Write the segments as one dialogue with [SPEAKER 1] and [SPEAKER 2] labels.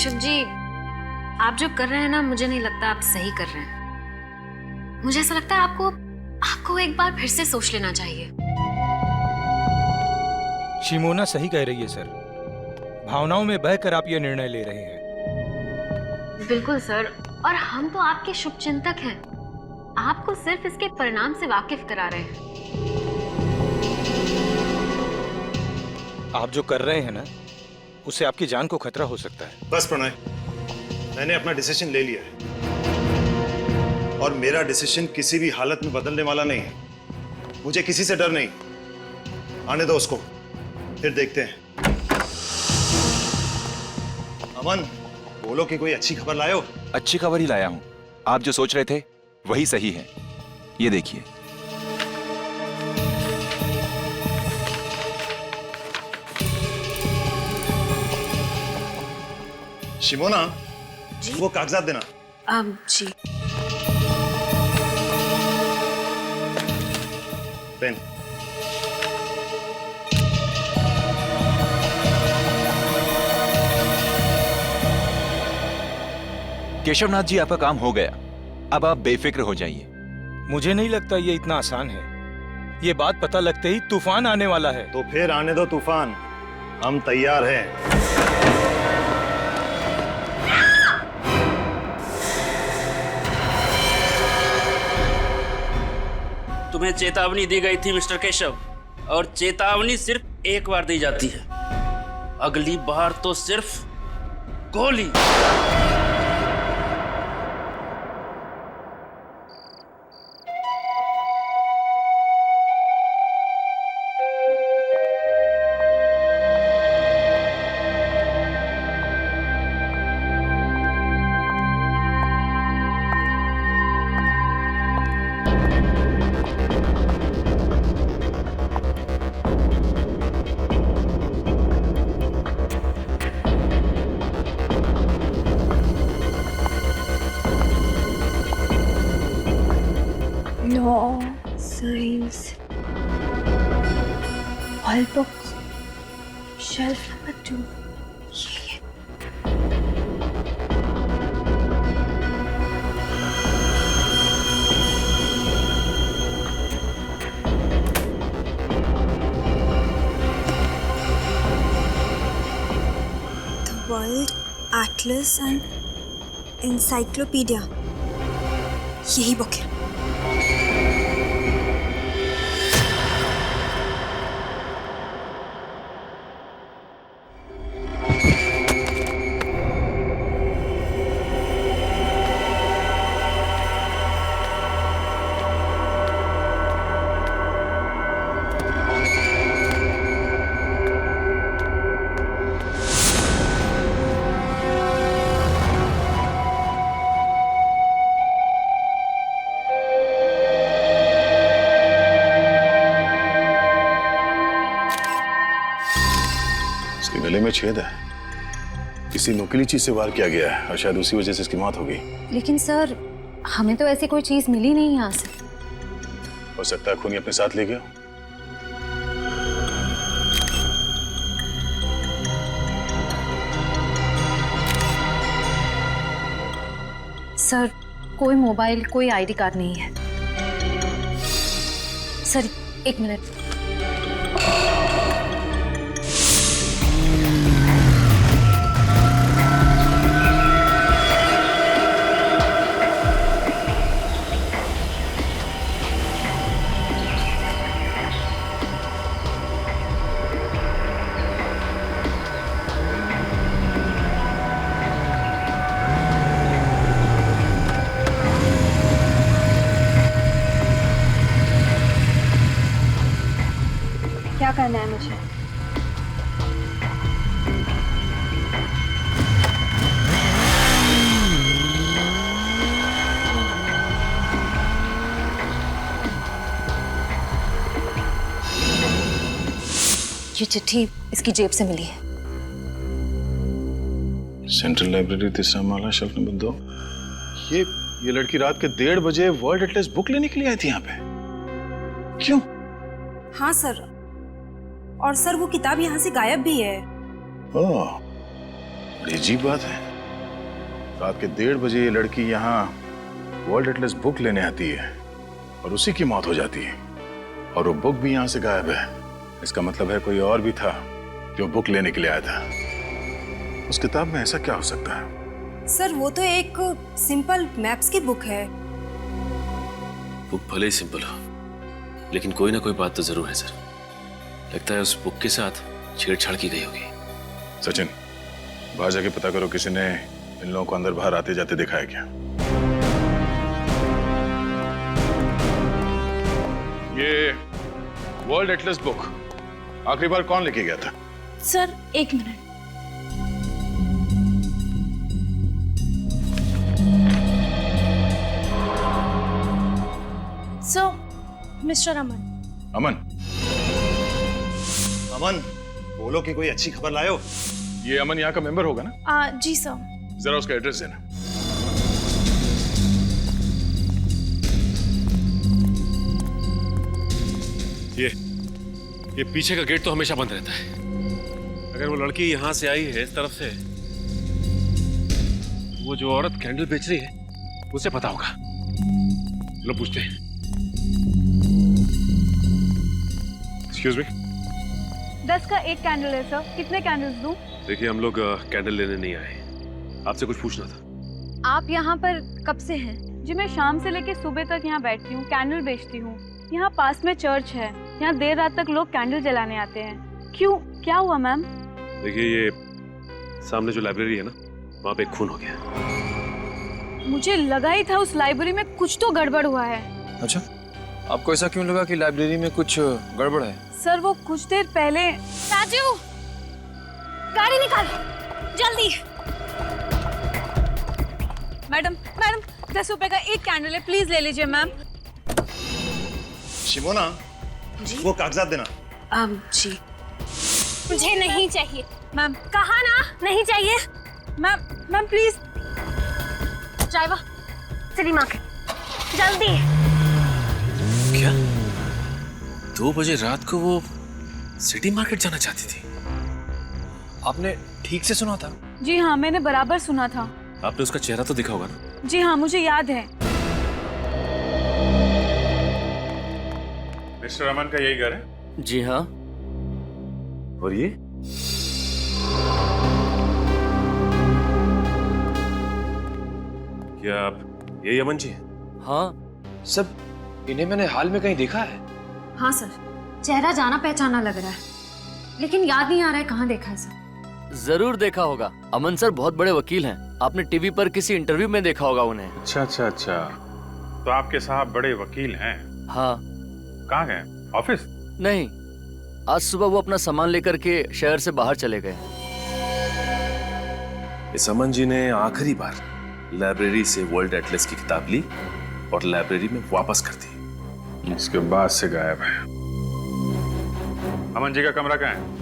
[SPEAKER 1] केशव जी, आप जो कर रहे हैं ना, मुझे नहीं लगता आप सही कर रहे हैं। मुझे ऐसा लगता है आपको एक बार फिर से सोच लेना चाहिए।
[SPEAKER 2] शिमोना सही कह रही है सर। भावनाओं में बहकर आप ये निर्णय ले रहे हैं।
[SPEAKER 1] बिल्कुल सर, और हम तो आपके शुभचिंतक हैं। आपको सिर्फ इसके परिणाम से वाकिफ करा रहे हैं।
[SPEAKER 2] आप जो कर रहे हैं ना, उससे आपकी जान को खतरा हो सकता है।
[SPEAKER 3] बस प्रणय, मैंने अपना डिसीजन ले लिया है और मेरा डिसीजन किसी भी हालत में बदलने वाला नहीं है। मुझे किसी से डर नहीं। आने दो उसको, फिर देखते हैं। अमन, बोलो कि कोई अच्छी खबर लाए हो।
[SPEAKER 4] अच्छी खबर ही लाया हूं। आप जो सोच रहे थे वही सही है। ये देखिए।
[SPEAKER 3] शिमोना, वो कागजात देना।
[SPEAKER 1] जी।
[SPEAKER 3] पेन।
[SPEAKER 4] केशवनाथ जी, आपका काम हो गया। अब आप बेफिक्र हो जाइए।
[SPEAKER 2] मुझे नहीं लगता ये इतना आसान है। ये बात पता लगते ही तूफान आने वाला है।
[SPEAKER 3] तो फिर आने दो तूफान, हम तैयार हैं।
[SPEAKER 5] तुम्हें चेतावनी दी गई थी मिस्टर केशव, और चेतावनी सिर्फ एक बार दी जाती है। अगली बार तो सिर्फ गोली।
[SPEAKER 6] Law, science, all books, shelf number 2. ये। The World Atlas and Encyclopedia, यही बुक है।
[SPEAKER 3] गले में छेद है। किसी नुकीली चीज से वार किया गया है और शायद उसी वजह से इसकी मौत हो गई।
[SPEAKER 6] लेकिन सर, हमें तो ऐसी कोई चीज मिली नहीं यहाँ से।
[SPEAKER 3] हो सकता है खूनी अपने साथ ले गया।
[SPEAKER 6] सर, कोई मोबाइल, कोई आईडी कार्ड नहीं है। सर, एक मिनट। क्या करना है मुझे? ये चिट्ठी इसकी जेब से मिली है।
[SPEAKER 3] सेंट्रल लाइब्रेरी, तीसरा माला, शेल्फ नंबर 2। ये लड़की रात के 1:30 बजे वर्ल्ड एटलस बुक लेने के लिए आई थी यहाँ पे। क्यों?
[SPEAKER 6] हाँ सर, और सर वो किताब यहाँ से गायब भी है।
[SPEAKER 3] ओह, बड़ी अजीब बात है।
[SPEAKER 7] रात के 1:30 बजे ये लड़की यहाँ वर्ल्ड एटलस बुक लेने आती है और उसी की मौत हो जाती है, और वो बुक भी यहाँ से गायब है। इसका मतलब है कोई और भी था जो बुक लेने के लिए आया था। उस किताब में ऐसा क्या हो सकता है?
[SPEAKER 8] सर वो तो एक सिंपल मैप्स की बुक है।
[SPEAKER 9] बुक भले ही सिंपल हो, लेकिन कोई ना कोई बात तो जरूर है सर। लगता है उस बुक के साथ छेड़छाड़ की गई होगी।
[SPEAKER 7] सचिन, बाहर जाके पता करो किसी ने इन लोगों को अंदर बाहर आते जाते दिखा है क्या? ये वर्ल्ड एटलस बुक आखिरी बार कौन लेके गया था?
[SPEAKER 6] Sir 1 minute. So mister Aman.
[SPEAKER 7] Aman?
[SPEAKER 3] Aman, बोलो कि कोई अच्छी खबर लाए हो।
[SPEAKER 7] ये अमन यहाँ का मेंबर होगा ना?
[SPEAKER 6] जी सर।
[SPEAKER 7] जरा उसका एड्रेस देना।
[SPEAKER 9] ये पीछे का गेट तो हमेशा बंद रहता है। अगर वो लड़की यहाँ से आई है इस तरफ से, वो जो औरत कैंडल बेच रही है उसे पता होगा। लो पूछते हैं। Excuse me.
[SPEAKER 6] 10 का 1 कैंडल है सर, कितने कैंडल्स दूं?
[SPEAKER 9] देखिए हम लोग कैंडल लेने नहीं आए, आपसे कुछ पूछना था।
[SPEAKER 6] आप यहाँ पर कब से हैं? जी मैं शाम से लेकर सुबह तक यहाँ बैठती हूँ, कैंडल बेचती हूँ। यहाँ पास में चर्च है, यहाँ देर रात तक लोग कैंडल जलाने आते हैं। क्यों, क्या हुआ मैम?
[SPEAKER 9] देखिए ये सामने जो लाइब्रेरी है ना, वहाँ पे एक खून हो गया।
[SPEAKER 6] मुझे लगा ही था उस लाइब्रेरी में कुछ तो गड़बड़ हुआ है।
[SPEAKER 2] अच्छा, आपको ऐसा क्यों लगा कि लाइब्रेरी में कुछ गड़बड़ है?
[SPEAKER 6] सर वो कुछ देर पहले। राजू, गाड़ी निकाल जल्दी। मैडम 10 रुपए का 1 कैंडल है, प्लीज ले लीजिए मैम।
[SPEAKER 3] शिमोना, वो कागजात देना।
[SPEAKER 1] जी
[SPEAKER 6] मुझे नहीं चाहिए मैम। कहा ना नहीं चाहिए ma'am please. Driver city market जल्दी।
[SPEAKER 9] क्या 2 बजे रात को वो सिटी मार्केट जाना चाहती थी?
[SPEAKER 2] आपने ठीक से सुना था?
[SPEAKER 6] जी हाँ, मैंने बराबर सुना था।
[SPEAKER 9] आपने उसका चेहरा तो देखा होगा ना?
[SPEAKER 6] जी हाँ, मुझे याद है।
[SPEAKER 7] मिस्टर अमन का यही घर है?
[SPEAKER 9] जी हाँ। और ये क्या आप यही अमन जी हैं?
[SPEAKER 2] हाँ सब, इन्हें मैंने हाल में कहीं देखा है।
[SPEAKER 1] हाँ सर, चेहरा जाना पहचाना लग रहा है, लेकिन याद नहीं आ रहा है कहाँ देखा है सर।
[SPEAKER 10] जरूर देखा होगा, अमन सर बहुत बड़े वकील हैं। आपने टीवी पर किसी इंटरव्यू में देखा होगा उन्हें।
[SPEAKER 7] अच्छा, तो आपके साहब बड़े वकील हैं?
[SPEAKER 10] हाँ।
[SPEAKER 7] कहाँ गए? ऑफिस?
[SPEAKER 10] नहीं, आज सुबह वो अपना सामान लेकर के शहर से बाहर चले गए।
[SPEAKER 9] इस अमन जी ने आखिरी बार लाइब्रेरी से वर्ल्ड एटलस की किताब ली और लाइब्रेरी में वापस कर दी।
[SPEAKER 7] उसके बाद से गायब है। अमन जी का कमरा कहाँ है?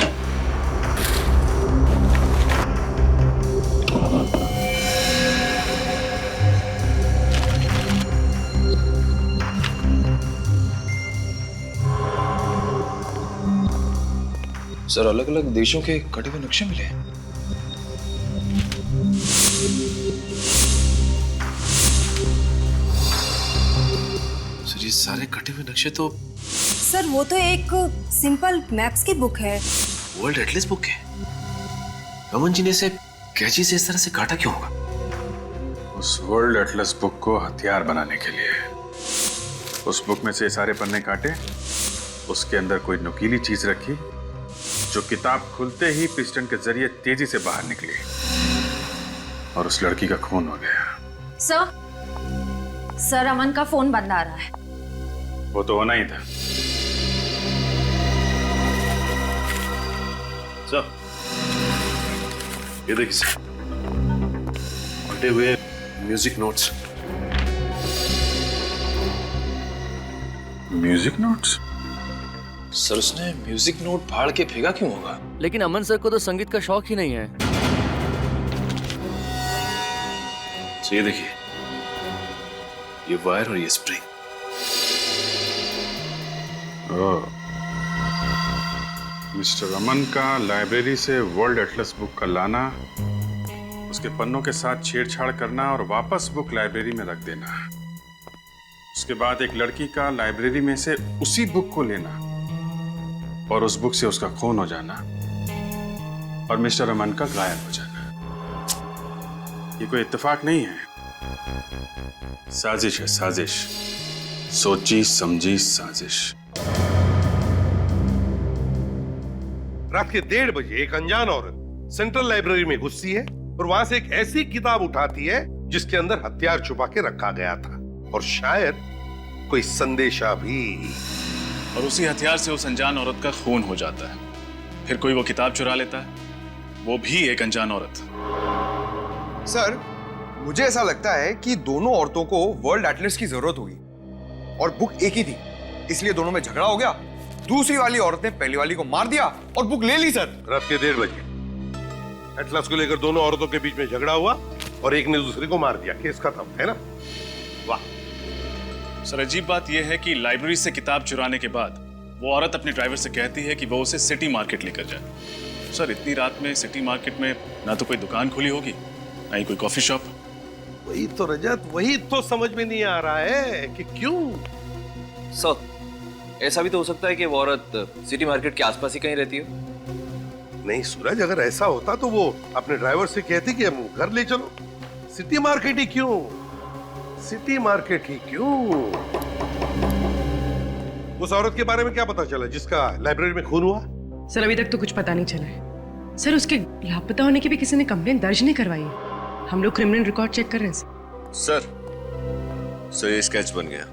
[SPEAKER 2] सर अलग अलग देशों के कटे हुए नक्शे मिले हैं।
[SPEAKER 9] सर ये सारे कटे हुए नक्शे तो
[SPEAKER 8] सर वो तो एक सिंपल मैप्स की बुक है।
[SPEAKER 9] वर्ल्ड एटलस बुक है। अमन जी ने इसे कैंची से इस तरह से काटा क्यों होगा?
[SPEAKER 7] उस वर्ल्ड एटलस बुक को हथियार बनाने के लिए। उस बुक में से सारे पन्ने काटे, उसके अंदर कोई नुकीली चीज रखी जो किताब खुलते ही पिस्टन के जरिए तेजी से बाहर निकली और उस लड़की का खून हो गया।
[SPEAKER 1] सर अमन का फोन बंद आ रहा है।
[SPEAKER 7] वो तो होना ही था।
[SPEAKER 9] सर ये देखिए सर, फटे हुए music notes.
[SPEAKER 7] Music notes?
[SPEAKER 2] Sir उसने म्यूजिक नोट फाड़ के फेंका क्यों होगा?
[SPEAKER 10] लेकिन अमन सर को तो संगीत का शौक ही नहीं है।
[SPEAKER 9] तो ये देखिए, ये वायर और ये स्प्रिंग।
[SPEAKER 7] मिस्टर अमन का लाइब्रेरी से वर्ल्ड एटलस बुक का लाना उसके पन्नों के साथ छेड़छाड़ करना और वापस बुक लाइब्रेरी में रख देना। उसके बाद एक लड़की का लाइब्रेरी में से उसी बुक को लेना और उस बुक से उसका खून हो जाना और मिस्टर अमन का गायब हो जाना। ये कोई इत्तेफाक नहीं है, साजिश है, साजिश, सोची समझी साजिश।
[SPEAKER 11] रात के 1:30 बजे एक अनजान औरत सेंट्रल लाइब्रेरी में घुसती है और वहां से एक ऐसी किताब उठाती है जिसके अंदर हथियार छुपा के रखा गया था और शायद कोई संदेशा भी।
[SPEAKER 7] और उसी हथियार से उस अनजान औरत का खून हो जाता है। फिर कोई वो किताब चुरा लेता है, वो भी एक अनजान औरत।
[SPEAKER 12] सर, मुझे ऐसा लगता है कि दोनों औरतों को वर्ल्ड एटलस की जरूरत होगी और बुक एक ही थी, इसलिए दोनों में झगड़ा हो गया। दूसरी वाली औरत ने पहली वाली को मार दिया और बुक ले ली। सर,
[SPEAKER 11] रात के 1:30 बजे एटलस को लेकर दोनों औरतों के बीच में झगड़ा हुआ और एक ने दूसरे को मार दिया, केस खत्म, है ना? वाह।
[SPEAKER 7] सर, अजीब बात यह है कि लाइब्रेरी से किताब चुराने के बाद वो औरत अपने ड्राइवर से कहती है कि वो उसे सिटी मार्केट लेकर जाए। सर, इतनी रात में सिटी मार्केट में ना तो कोई दुकान खुली होगी, ना ही कोई कॉफी शॉप।
[SPEAKER 11] वही तो रजत, वही तो समझ में नहीं आ रहा है कि क्यों।
[SPEAKER 10] सर, ऐसा भी तो हो सकता है कि वो औरत सिटी मार्केट के आसपास ही कहीं रहती हो।
[SPEAKER 11] नहीं सूरज, अगर ऐसा होता तो वो अपने ड्राइवर से कहती कि हम घर ले चलो। सिटी मार्केट ही क्यों? सिटी मार्केट ही क्यों? उस औरत के बारे में क्या पता चला जिसका लाइब्रेरी में खून हुआ?
[SPEAKER 13] सर, अभी तक तो कुछ पता नहीं चला है। सर, उसके लापता होने की भी किसी ने कंप्लेंट दर्ज नहीं करवाई है। हम लोग क्रिमिनल रिकॉर्ड चेक कर रहे हैं।
[SPEAKER 14] सर, ये स्केच बन गया।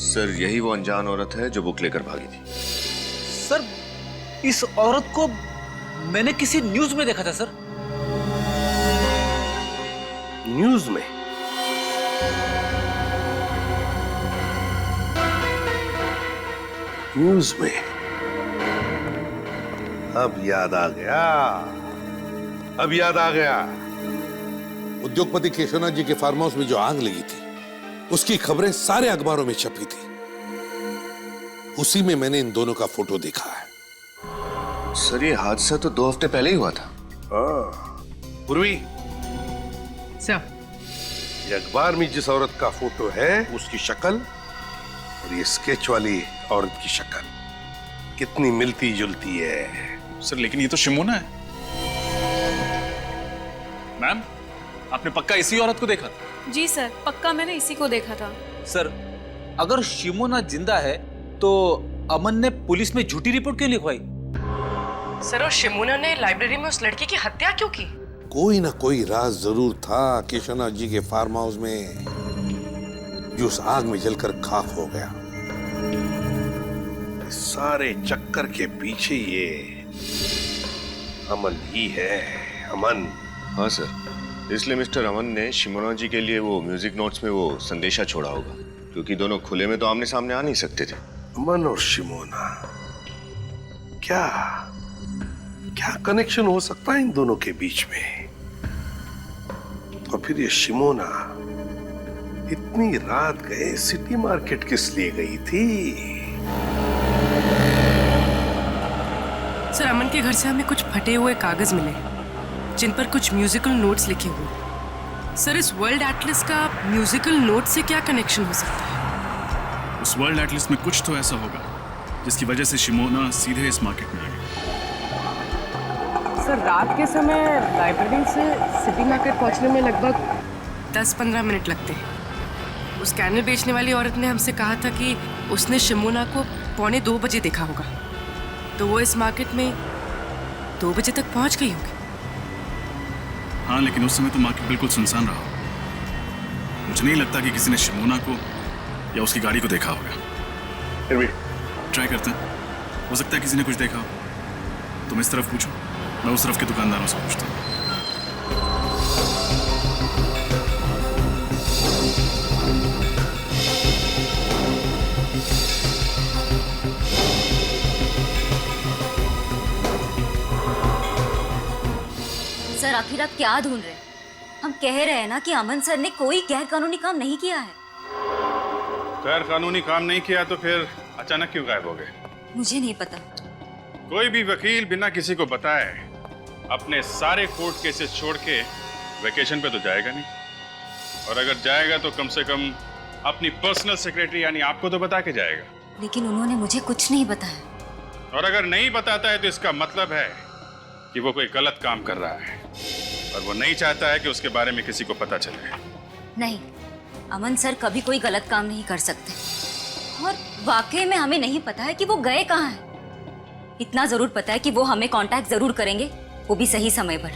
[SPEAKER 14] सर, यही वो अनजान औरत है जो बुक लेकर भागी थी।
[SPEAKER 15] सर, इस औरत को मैंने किसी न्यूज में देखा था। सर,
[SPEAKER 11] न्यूज में? न्यूज में? अब याद आ गया, अब याद आ गया। उद्योगपति केशवनाथ जी के फार्म हाउस में जो आग लगी थी उसकी खबरें सारे अखबारों में छपी थी। उसी में मैंने इन दोनों का फोटो देखा है।
[SPEAKER 14] सर, ये हादसा तो 2 हफ्ते पहले ही हुआ था।
[SPEAKER 11] पूर्वी
[SPEAKER 13] सर,
[SPEAKER 11] ये अखबार में जिस औरत का फोटो है उसकी शक्ल और ये स्केच वाली औरत की शक्ल कितनी मिलती जुलती है।
[SPEAKER 7] सर, लेकिन ये तो शिमोना है। मैम, आपने पक्का इसी औरत को देखा था?
[SPEAKER 6] जी सर, पक्का मैंने इसी को देखा था।
[SPEAKER 15] सर, अगर शिमोना जिंदा है तो अमन ने पुलिस में झूठी रिपोर्ट क्यों लिखवाई?
[SPEAKER 13] सर, और शिमोना ने लाइब्रेरी में उस लड़की की हत्या क्यों की?
[SPEAKER 11] कोई ना कोई राज जरूर था केशवनाथ जी के फार्म हाउस में जो उस आग में जलकर खाक हो गया। सारे चक्कर के पीछे ये अमन ही है, अमन।
[SPEAKER 14] हाँ सर, इसलिए मिस्टर अमन ने शिमोना जी के लिए वो म्यूजिक नोट्स में वो संदेशा छोड़ा होगा, क्योंकि दोनों खुले में तो आमने सामने आ नहीं सकते थे।
[SPEAKER 11] अमन और शिमोना, क्या क्या कनेक्शन हो सकता है इन दोनों के बीच में? और फिर ये शिमोना इतनी रात गए सिटी मार्केट किस लिए गई थी?
[SPEAKER 13] सर, अमन के घर से हमें कुछ फटे हुए कागज मिले जिन पर कुछ म्यूजिकल नोट्स लिखे हुए। सर, इस वर्ल्ड एटलस का म्यूजिकल नोट से क्या कनेक्शन हो सकता है?
[SPEAKER 7] उस वर्ल्ड एटलस में कुछ तो ऐसा होगा जिसकी वजह से शिमोना सीधे इस मार्केट में आ गई।
[SPEAKER 13] सर, रात के समय लाइब्रेरी से सिटी मार्केट पहुंचने में लगभग 10-15 मिनट लगते हैं। उस कैनल बेचने वाली औरत ने हमसे कहा था कि उसने शिमोना को 1:45 बजे देखा होगा, तो वो इस मार्केट में 2 बजे तक पहुंच गई होगी।
[SPEAKER 7] हाँ, लेकिन उस समय तो मार्केट बिल्कुल सुनसान रहा। मुझे नहीं लगता कि किसी ने शिमोना को या उसकी गाड़ी को देखा होगा। फिर भी ट्राई करते हैं, हो सकता है किसी ने कुछ देखा हो। तुम इस तरफ पूछो, मैं उस तरफ के दुकानदारों से पूछता हूँ।
[SPEAKER 16] सर, आखिर आप क्या ढूंढ रहे हैं? हम कह रहे हैं ना कि अमन सर ने कोई गैर कानूनी काम नहीं किया है।
[SPEAKER 7] गैर कानूनी काम नहीं किया तो फिर अचानक क्यों गायब हो गए?
[SPEAKER 16] मुझे नहीं पता।
[SPEAKER 7] कोई भी वकील बिना किसी को बताए अपने सारे कोर्ट केसेस छोड़ के वेकेशन पे तो जाएगा नहीं, और अगर जाएगा तो कम से कम अपनी पर्सनल सेक्रेटरी यानी आपको तो बता के जाएगा।
[SPEAKER 16] लेकिन उन्होंने मुझे कुछ नहीं बताया।
[SPEAKER 7] और अगर नहीं बताता है तो इसका मतलब है कि वो कोई गलत काम कर रहा है और वो नहीं चाहता है कि उसके बारे में किसी को पता चले।
[SPEAKER 16] नहीं, अमन सर कभी कोई गलत काम नहीं कर सकते, और वाकई में हमें नहीं पता है कि वो गए कहाँ हैं। इतना जरूर पता है कि वो हमें कांटेक्ट जरूर करेंगे, वो भी सही समय पर।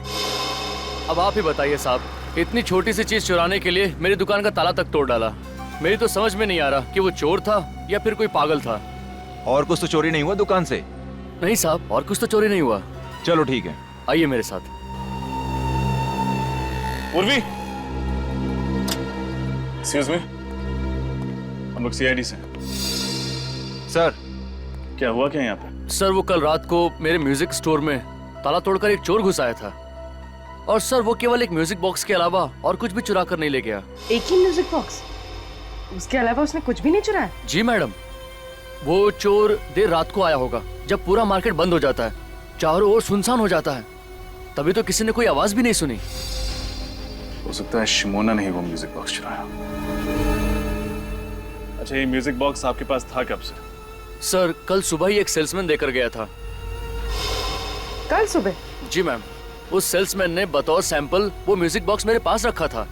[SPEAKER 10] अब आप ही बताइए साहब, इतनी छोटी सी चीज चुराने के लिए मेरी दुकान का ताला तक तोड़ डाला। मेरी तो समझ में नहीं आ रहा कि वो चोर था या फिर कोई पागल था।
[SPEAKER 4] और कुछ तो चोरी नहीं हुआ दुकान से?
[SPEAKER 10] नहीं साहब, और कुछ तो चोरी नहीं हुआ।
[SPEAKER 4] चलो ठीक है,
[SPEAKER 10] आइए मेरे साथ।
[SPEAKER 7] उर्वी, एक्सक्यूज मी, हम लोग सीआईडी से।
[SPEAKER 4] सर
[SPEAKER 7] क्या हुआ क्या यहाँ पे?
[SPEAKER 10] सर वो कल रात को मेरे म्यूजिक स्टोर में ताला तोड़कर एक चोर घुस आया था, और सर वो केवल एक म्यूजिक बॉक्स के अलावा और कुछ भी चुरा कर नहीं ले गया।
[SPEAKER 13] एक ही म्यूजिक बॉक्स? उसके अलावा उसने कुछ भी नहीं चुराया?
[SPEAKER 10] जी मैडम, वो चोर देर रात को आया होगा जब पूरा मार्केट बंद हो जाता है, चारों ओर सुनसान हो जाता है, तभी तो किसी ने कोई आवाज भी नहीं सुनी।
[SPEAKER 7] हो सकता है शिमोना ने ही वो म्यूजिक बॉक्स चुराया। अच्छा, ये म्यूजिक बॉक्स आपके पास था कब से?
[SPEAKER 10] सर कल सुबह ही एक सेल्समैन देकर गया था।
[SPEAKER 13] कल सुबह?
[SPEAKER 10] जी मैम, उस सेल्समैन ने बतौर सैंपल वो म्यूजिक बॉक्स मेरे पास रखा था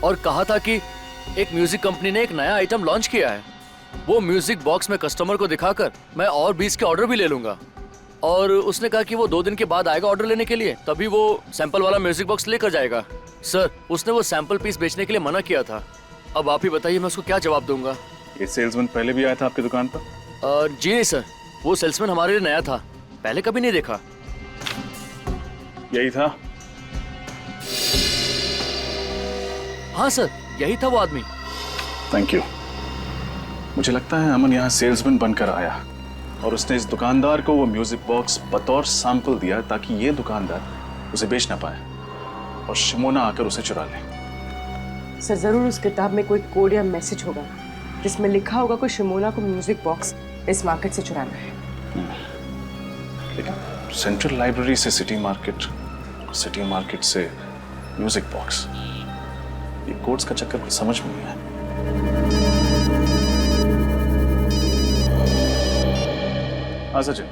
[SPEAKER 10] और कहा था कि एक म्यूजिक कंपनी ने एक नया आइटम लॉन्च किया है, वो म्यूजिक बॉक्स में कस्टमर को दिखाकर मैं और 20 के ऑर्डर भी ले लूंगा। और उसने कहा कि वो 2 दिन के बाद आएगा ऑर्डर लेने के लिए, तभी वो सैंपल वाला म्यूजिक बॉक्स लेकर जाएगा। सर उसने वो सैंपल पीस बेचने के लिए मना किया था। अब आप ही बताइए मैं उसको क्या जवाब दूंगा।
[SPEAKER 7] ये सेल्समैन पहले भी आया था आपकी दुकान पर?
[SPEAKER 10] जी नहीं सर, वो सेल्समैन हमारे लिए नया था, पहले कभी नहीं देखा।
[SPEAKER 7] यही था?
[SPEAKER 10] हाँ सर, यही था वो आदमी।
[SPEAKER 7] Thank you. मुझे लगता है अमन यहाँ सेल्समैन बनकर आया और उसने इस दुकानदार को वो म्यूजिक बॉक्स बतौर सैंपल दिया ताकि ये दुकानदार उसे बेच ना पाए और शिमोना आकर उसे चुरा ले।
[SPEAKER 13] सर जरूर उस किताब में कोई कोड या मैसेज होगा जिसमें लिखा होगा कि शिमोना को म्यूजिक बॉक्स इस मार्केट से चुराना है।
[SPEAKER 7] लेकिन सेंट्रल लाइब्रेरी से सिटी मार्केट से म्यूजिक बॉक्स, ये कोड्स का चक्कर कुछ समझ में नहीं आया। हाँ सचिन,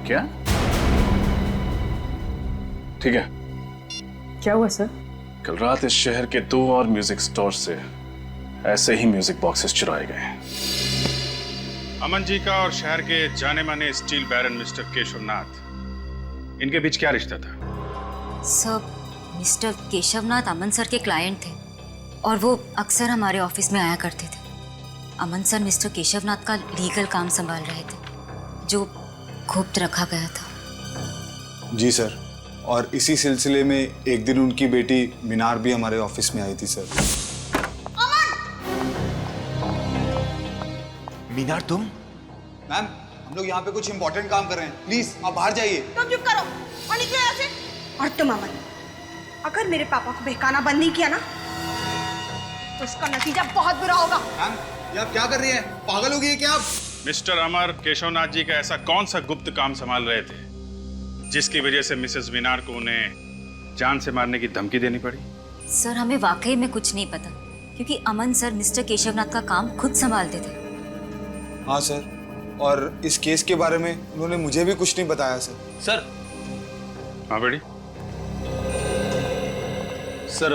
[SPEAKER 7] क्या? ठीक है।
[SPEAKER 13] क्या हुआ सर?
[SPEAKER 7] कल रात इस शहर के 2 और म्यूजिक स्टोर से ऐसे ही म्यूजिक बॉक्सेस चुराए गए। अमन जी का और शहर के जाने माने स्टील बैरन मिस्टर केशवनाथ, इनके बीच क्या रिश्ता था?
[SPEAKER 16] सब मिस्टर केशवनाथ अमन सर के क्लाइंट थे और वो अक्सर हमारे ऑफिस में आया करते थे। अमन सर मिस्टर केशवनाथ का लीगल काम संभाल रहे थे जो गुप्त रखा गया था।
[SPEAKER 17] जी सर, और इसी सिलसिले में एक दिन उनकी बेटी मीनार भी हमारे ऑफिस में आई थी सर।
[SPEAKER 4] मीनार तुम?
[SPEAKER 17] मैम, हम लोग यहाँ पे कुछ इंपॉर्टेंट काम कर रहे हैं, प्लीज आप बाहर जाइए।
[SPEAKER 18] तुम चुप करो और निकलो यहाँ से। और तुम अमन, अगर मेरे पापा को बहकाना बंद नहीं किया ना तो उसका नतीजा बहुत बुरा होगा।
[SPEAKER 17] मैम, ये आप क्या कर रही हैं? पागल हो गई है क्या आप?
[SPEAKER 7] मिस्टर अमर केशवनाथ जी का ऐसा कौन सा गुप्त काम संभाल रहे थे जिसकी वजह से मिसेस मीनार को उन्हें जान से मारने की धमकी देनी पड़ी?
[SPEAKER 16] सर हमें वाकई में कुछ नहीं पता क्योंकि अमन सर मिस्टर केशवनाथ का काम खुद संभालते थे।
[SPEAKER 17] हाँ सर, और इस केस के बारे में उन्होंने मुझे भी कुछ नहीं बताया सर।
[SPEAKER 15] सर।
[SPEAKER 7] हाँ बेटी।
[SPEAKER 15] सर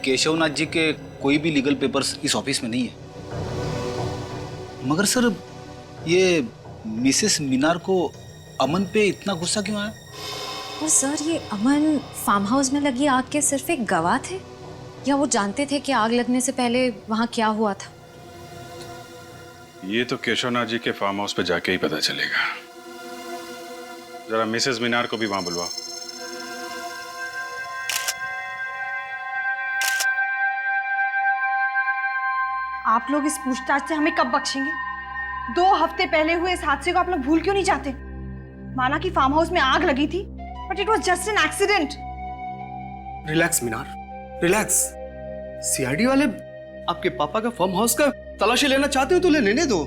[SPEAKER 15] केशवनाथ जी के कोई भी लीगल पेपर्स इस ऑफिस में नहीं है, मगर सर ये मिसेस मीनार को अमन पे इतना गुस्सा क्यों आया?
[SPEAKER 1] और सर ये अमन फार्म हाउस में लगी आग के सिर्फ एक गवाह थे या वो जानते थे कि आग लगने से पहले वहां क्या हुआ था?
[SPEAKER 7] ये तो केशवनाथ जी के फार्म हाउस पे जाके ही पता चलेगा। जरा मिसेस मीनार को भी वहां बुलवाओ।
[SPEAKER 18] आप लोग इस पूछताछ से हमें कब बख्शेंगे? 2 हफ्ते पहले हुए इस हादसे को आप लोग भूल क्यों नहीं जाते? माना कि फार्म हाउस में आग लगी थी, but it was just an accident.
[SPEAKER 11] Relax Minar, relax. CID वाले आपके पापा का फार्म हाउस का तलाशी लेना चाहते हो तो लेने दो,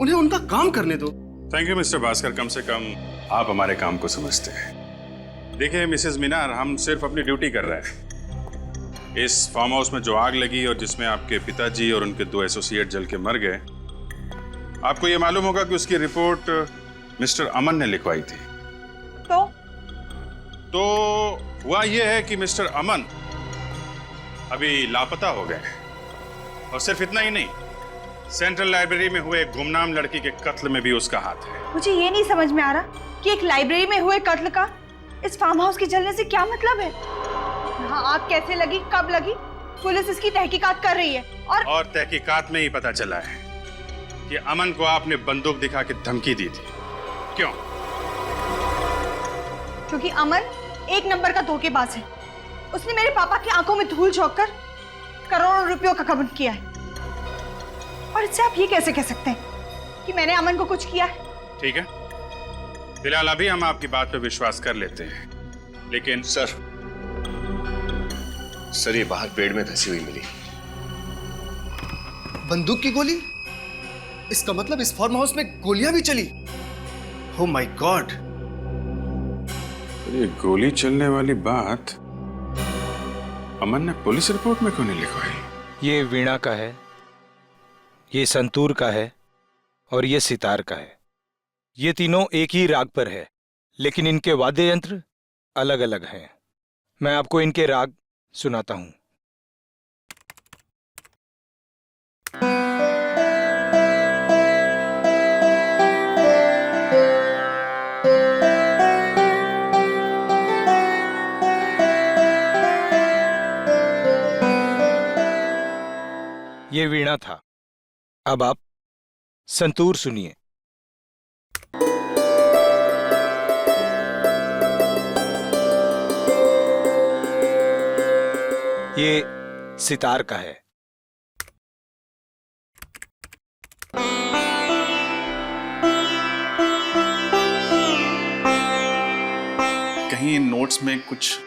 [SPEAKER 11] उन्हें उनका काम करने दो।
[SPEAKER 7] थैंक यू मिस्टर भास्कर, कम से कम आप हमारे काम को समझते हैं। देखिए मिसेस मीनार, हम सिर्फ अपनी ड्यूटी कर रहे हैं। इस फार्म हाउस में जो आग लगी और जिसमें आपके पिताजी और उनके 2 एसोसिएट जल के मर गए, आपको ये मालूम होगा कि उसकी रिपोर्ट मिस्टर अमन ने लिखवाई थी। तो हुआ यह है कि मिस्टर अमन अभी लापता हो गए हैं। और सिर्फ इतना ही नहीं, सेंट्रल लाइब्रेरी में हुए एक गुमनाम लड़की के कत्ल में भी उसका हाथ है।
[SPEAKER 18] मुझे ये नहीं समझ में आ रहा कि एक लाइब्रेरी में हुए कत्ल का इस फार्म हाउस के जलने से क्या मतलब है। यहाँ आग कैसे लगी, कब लगी, पुलिस इसकी तहकीकात कर रही है। और
[SPEAKER 7] तहकीकात में ही पता चला है कि अमन को आपने बंदूक दिखा के धमकी दी थी। क्यों?
[SPEAKER 18] क्योंकि अमन एक नंबर का धोखेबाज है। उसने मेरे पापा की आंखों में धूल झोंक कर करोड़ों रुपयों का घमंड किया है। और इससे आप ये कैसे कह सकते हैं कि मैंने अमन को कुछ किया है?
[SPEAKER 7] ठीक है, फिलहाल अभी हम आपकी बात पर विश्वास कर लेते हैं, लेकिन
[SPEAKER 3] सर ये बाहर पेड़ में धंसी हुई मिली।
[SPEAKER 19] बंदूक की गोली? इसका मतलब इस फार्म हाउस में गोलियां भी चली। Oh my God!
[SPEAKER 7] ये गोली चलने वाली बात अमन ने पुलिस रिपोर्ट में क्यों नहीं लिखवाई?
[SPEAKER 2] ये वीणा का है, ये संतूर का है और ये सितार का है। ये तीनों एक ही राग पर है, लेकिन इनके वाद्य यंत्र अलग अलग हैं। मैं आपको इनके राग सुनाता हूं। ये वीणा था। अब आप संतूर सुनिए। ये सितार का है।
[SPEAKER 17] कहीं इन नोट्स में कुछ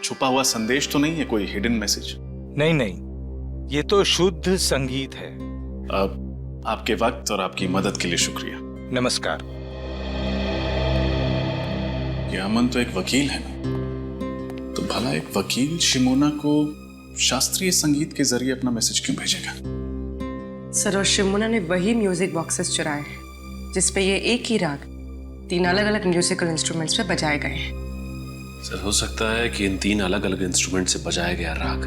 [SPEAKER 17] छुपा हुआ संदेश तो नहीं है, कोई हिडन मैसेज?
[SPEAKER 2] नहीं नहीं, ये तो शुद्ध संगीत है।
[SPEAKER 17] अब आपके वक्त और आपकी मदद के लिए शुक्रिया।
[SPEAKER 2] नमस्कार।
[SPEAKER 17] ये अमन तो एक वकील है ना, तो भला एक वकील शिमोना को शास्त्रीय संगीत के जरिए अपना मैसेज क्यों भेजेगा?
[SPEAKER 13] सर, और शिमोना ने वही म्यूजिक बॉक्सेस चुराए हैं जिसपे ये एक ही राग 3 अलग अलग म्यूजिकल इंस्ट्रूमेंट्स पे बजाए गए हैं।
[SPEAKER 9] सर, हो सकता है कि इन 3 अलग अलग इंस्ट्रूमेंट से बजाया गया राग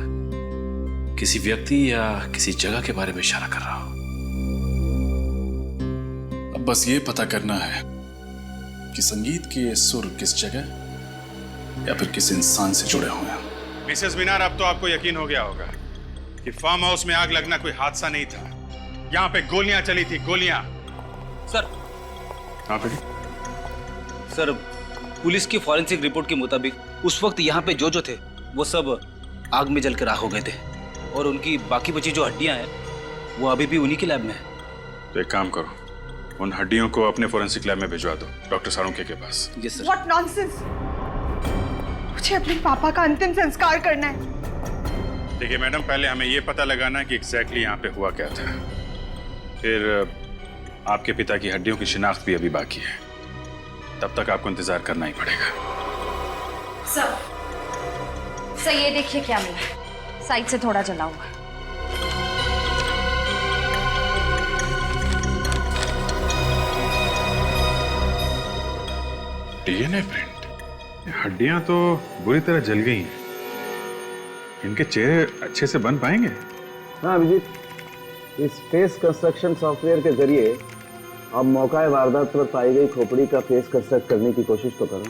[SPEAKER 9] किसी व्यक्ति या किसी जगह के बारे में इशारा कर रहा हो।
[SPEAKER 17] अब बस ये पता करना है कि संगीत के ये सुर किस जगह या फिर किस इंसान से जुड़े हुए हैं।
[SPEAKER 7] मिसेस मीनार, अब तो आपको यकीन हो गया होगा कि फार्म हाउस में आग लगना कोई हादसा नहीं था। यहाँ पे गोलियां चली थी, गोलियां।
[SPEAKER 15] सर।
[SPEAKER 7] हाँ बेटी।
[SPEAKER 15] सर, पुलिस की फॉरेंसिक रिपोर्ट के मुताबिक उस वक्त यहाँ पे जो थे वो सब आग में जल कर राख हो गए थे, और उनकी बाकी बची जो हड्डियां हैं वो अभी भी उन्हीं के लैब में है।
[SPEAKER 7] तो एक काम करो, उन हड्डियों को अपने फॉरेंसिक लैब में भिजवा दो, डॉक्टर सारुंखे के पास।
[SPEAKER 15] Yes sir.
[SPEAKER 18] What nonsense! मुझे अपने पापा का अंतिम संस्कार करना है।
[SPEAKER 7] देखिए मैडम, पहले हमें ये पता लगाना है कि एग्जैक्टली यहाँ पे हुआ क्या था। फिर आपके पिता की हड्डियों की शिनाख्त भी अभी बाकी है, तब तक आपको इंतजार करना ही पड़ेगा।
[SPEAKER 16] सर ये देखिए क्या मिला, साइड से थोड़ा जलाऊंगा।
[SPEAKER 7] DNA print. हड्डियां तो बुरी तरह जल गई हैं। इनके चेहरे अच्छे से बन पाएंगे?
[SPEAKER 20] हाँ अभिजीत, इस फेस कंस्ट्रक्शन सॉफ्टवेयर के जरिए आप मौका वारदात पर पाई गई खोपड़ी का फेस कंस्ट्रक्ट करने की कोशिश तो करो।